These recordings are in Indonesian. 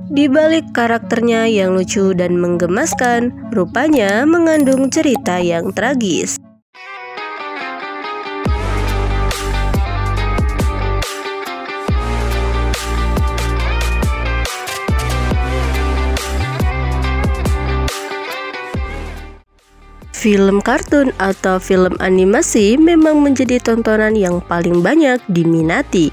Di balik karakternya yang lucu dan menggemaskan, rupanya mengandung cerita yang tragis. Film kartun atau film animasi memang menjadi tontonan yang paling banyak diminati.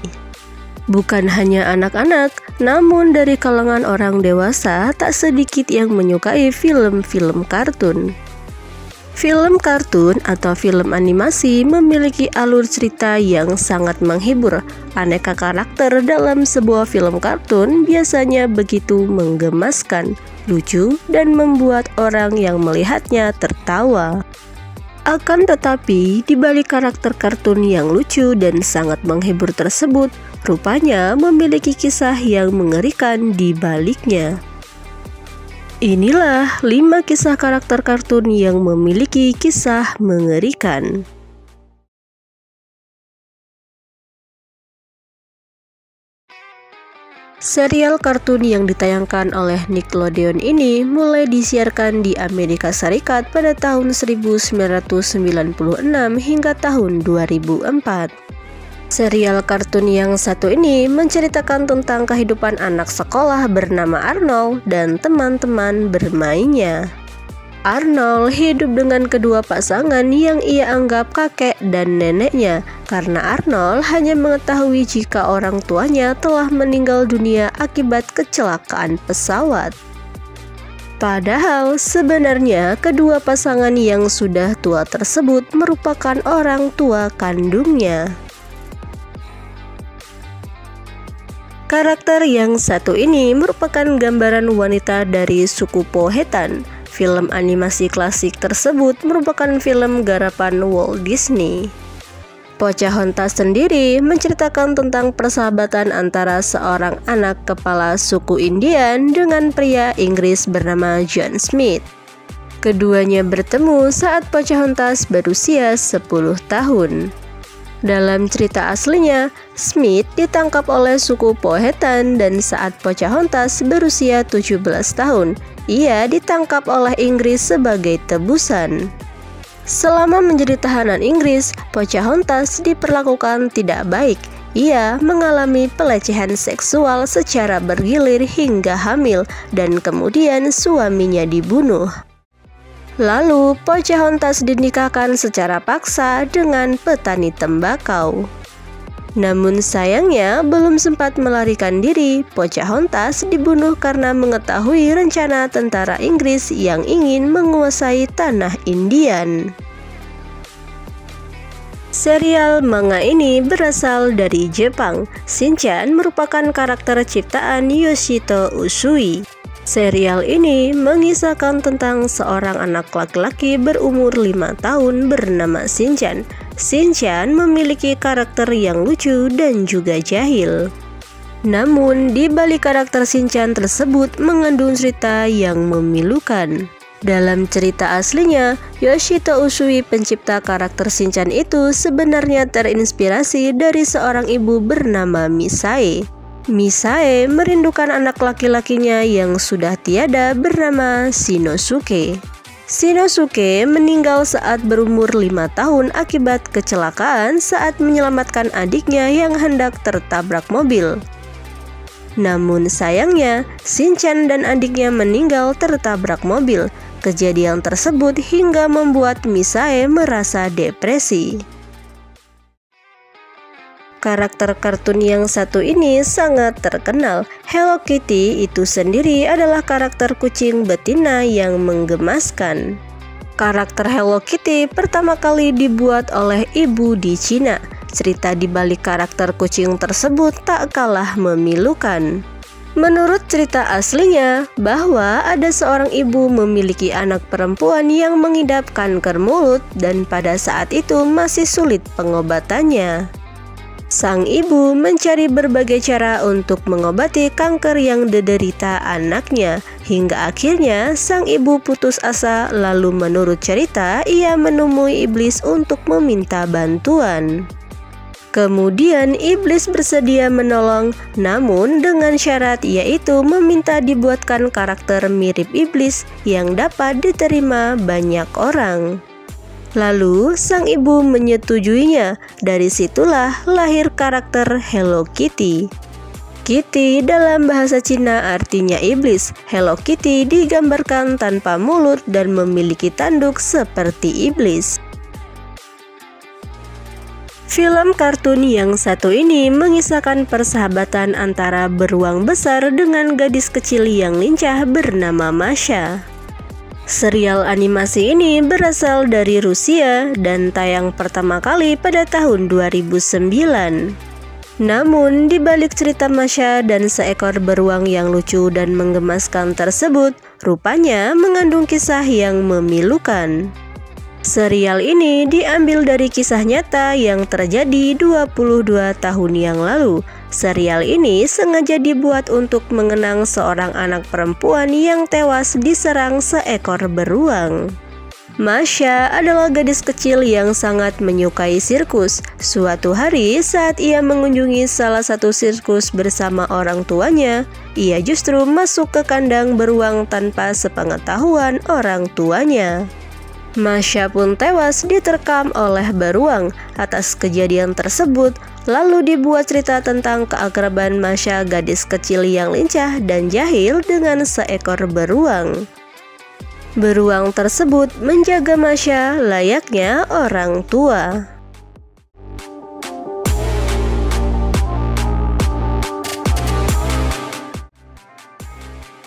Bukan hanya anak-anak, namun dari kalangan orang dewasa tak sedikit yang menyukai film-film kartun. Film kartun atau film animasi memiliki alur cerita yang sangat menghibur. Aneka karakter dalam sebuah film kartun biasanya begitu menggemaskan, lucu, dan membuat orang yang melihatnya tertawa. Akan tetapi, di balik karakter kartun yang lucu dan sangat menghibur tersebut, rupanya memiliki kisah yang mengerikan di baliknya. Inilah 5 kisah karakter kartun yang memiliki kisah mengerikan. Serial kartun yang ditayangkan oleh Nickelodeon ini mulai disiarkan di Amerika Serikat pada tahun 1996 hingga tahun 2004. Serial kartun yang satu ini menceritakan tentang kehidupan anak sekolah bernama Arnold dan teman-teman bermainnya. Arnold hidup dengan kedua pasangan yang ia anggap kakek dan neneknya, karena Arnold hanya mengetahui jika orang tuanya telah meninggal dunia akibat kecelakaan pesawat. Padahal sebenarnya kedua pasangan yang sudah tua tersebut merupakan orang tua kandungnya. Karakter yang satu ini merupakan gambaran wanita dari suku Powhatan. Film animasi klasik tersebut merupakan film garapan Walt Disney. Pocahontas sendiri menceritakan tentang persahabatan antara seorang anak kepala suku Indian dengan pria Inggris bernama John Smith. Keduanya bertemu saat Pocahontas berusia 10 tahun. Dalam cerita aslinya, Smith ditangkap oleh suku Powhatan dan saat Pocahontas berusia 17 tahun, ia ditangkap oleh Inggris sebagai tebusan. Selama menjadi tahanan Inggris, Pocahontas diperlakukan tidak baik. Ia mengalami pelecehan seksual secara bergilir hingga hamil dan kemudian suaminya dibunuh. Lalu, Pocahontas dinikahkan secara paksa dengan petani tembakau. Namun sayangnya, belum sempat melarikan diri, Pocahontas dibunuh karena mengetahui rencana tentara Inggris yang ingin menguasai tanah Indian. Serial manga ini berasal dari Jepang. Shinchan merupakan karakter ciptaan Yoshito Usui. Serial ini mengisahkan tentang seorang anak laki-laki berumur 5 tahun bernama Shinchan. Shinchan memiliki karakter yang lucu dan juga jahil. Namun, di balik karakter Shinchan tersebut mengandung cerita yang memilukan. Dalam cerita aslinya, Yoshito Usui pencipta karakter Shinchan itu sebenarnya terinspirasi dari seorang ibu bernama Misae. Misae merindukan anak laki-lakinya yang sudah tiada bernama Shinosuke. Shinosuke meninggal saat berumur 5 tahun akibat kecelakaan saat menyelamatkan adiknya yang hendak tertabrak mobil. Namun sayangnya, Shinchan dan adiknya meninggal tertabrak mobil. Kejadian tersebut hingga membuat Misae merasa depresi. Karakter kartun yang satu ini sangat terkenal. Hello Kitty itu sendiri adalah karakter kucing betina yang menggemaskan. Karakter Hello Kitty pertama kali dibuat oleh ibu di Cina. Cerita di balik karakter kucing tersebut tak kalah memilukan. Menurut cerita aslinya, bahwa ada seorang ibu memiliki anak perempuan yang mengidap kanker mulut dan pada saat itu masih sulit pengobatannya. Sang ibu mencari berbagai cara untuk mengobati kanker yang diderita anaknya. Hingga akhirnya sang ibu putus asa, lalu menurut cerita ia menemui iblis untuk meminta bantuan. Kemudian iblis bersedia menolong, namun dengan syarat yaitu meminta dibuatkan karakter mirip iblis yang dapat diterima banyak orang. Lalu sang ibu menyetujuinya, dari situlah lahir karakter Hello Kitty. Kitty dalam bahasa Cina artinya iblis. Hello Kitty digambarkan tanpa mulut dan memiliki tanduk seperti iblis. Film kartun yang satu ini mengisahkan persahabatan antara beruang besar dengan gadis kecil yang lincah bernama Masha. Serial animasi ini berasal dari Rusia dan tayang pertama kali pada tahun 2009. Namun, di balik cerita Masha dan seekor beruang yang lucu dan menggemaskan tersebut, rupanya mengandung kisah yang memilukan. Serial ini diambil dari kisah nyata yang terjadi 22 tahun yang lalu. Serial ini sengaja dibuat untuk mengenang seorang anak perempuan yang tewas diserang seekor beruang. Masha adalah gadis kecil yang sangat menyukai sirkus. Suatu hari saat ia mengunjungi salah satu sirkus bersama orang tuanya, ia justru masuk ke kandang beruang tanpa sepengetahuan orang tuanya. Masha pun tewas diterkam oleh beruang. Atas kejadian tersebut, lalu dibuat cerita tentang keakraban Masha, gadis kecil yang lincah dan jahil, dengan seekor beruang. Beruang tersebut menjaga Masha layaknya orang tua.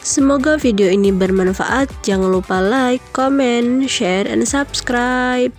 Semoga video ini bermanfaat. Jangan lupa like, comment, share, and subscribe.